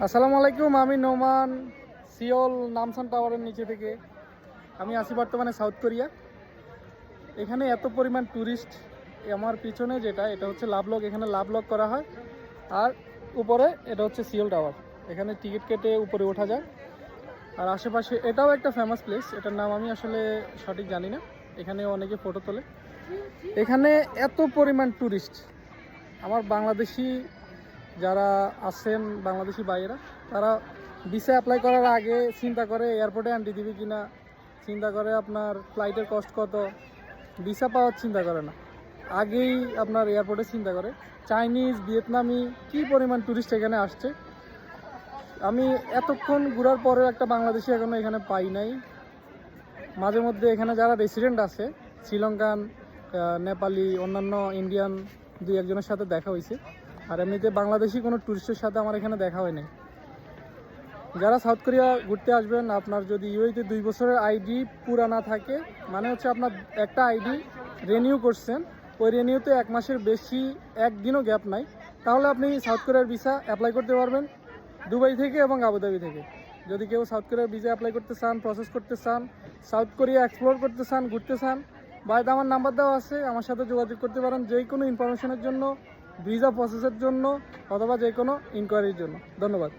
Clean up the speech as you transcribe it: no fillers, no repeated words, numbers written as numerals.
আসসালামু আলাইকুম। আমি নোমান, সিওল নামসান টাওয়ারের নিচে থেকে। আমি আছি বর্তমানে সাউথ কোরিয়া। এখানে এত পরিমাণ ট্যুরিস্ট, আমার পিছনে এটা হচ্ছে লাভলক। এখানে লাভলক করা হয়। আর উপরে এটা হচ্ছে সিওল টাওয়ার। এখানে টিকিট কেটে উপরে ওঠা যায়। আর আশেপাশে এটাও একটা ফেমাস প্লেস, এটার নাম আমি আসলে সঠিক জানি না। এখানে অনেকে ফটো তোলে। এখানে এত পরিমাণ ট্যুরিস্ট, আমার বাংলাদেশি যারা আছেন, বাংলাদেশি ভাইয়েরা, তারা ভিসা অ্যাপ্লাই করার আগে চিন্তা করে এয়ারপোর্টে এন্ট্রি দিবে কিনা, চিন্তা করে আপনার ফ্লাইটের কস্ট কত, ভিসা পাওয়ার চিন্তা করে না, আগেই আপনার এয়ারপোর্টে চিন্তা করে। চাইনিজ, ভিয়েতনামি, কি পরিমাণ ট্যুরিস্ট এখানে আসছে। আমি এতক্ষণ ঘোরার পরেও একটা বাংলাদেশি এখনও এখানে পাই নাই। মাঝে মধ্যে এখানে যারা রেসিডেন্ট আছে, শ্রীলঙ্কান, নেপালি, অন্যান্য ইন্ডিয়ান দুই একজনের সাথে দেখা হয়েছে। আর এমনিতে বাংলাদেশি কোনো ট্যুরিস্টের সাথে আমার এখানে দেখা হয় নাই। যারা সাউথ কোরিয়া ঘুরতে আসবেন, আপনার যদি ইউএইতে 2 বছরের আইডি পুরা না থাকে, মানে হচ্ছে আপনার একটা আইডি রিনিউ করছেন, ওই রিনিউতে 1 মাসের বেশি একদিনও গ্যাপ নাই, তাহলে আপনি সাউথ কোরিয়ার ভিসা অ্যাপ্লাই করতে পারবেন দুবাই থেকে এবং আবুধাবি থেকে। যদি কেউ সাউথ কোরিয়ার ভিসা অ্যাপ্লাই করতে চান, প্রসেস করতে চান, সাউথ কোরিয়া এক্সপ্লোর করতে চান, ঘুরতে চান, বাড়িতে আমার নাম্বার দেওয়া আছে, আমার সাথে যোগাযোগ করতে পারেন যে কোনো ইনফরমেশনের জন্য, ভিসা প্রসেসের জন্য, অথবা যে কোনো ইনকোয়ারির জন্য। ধন্যবাদ।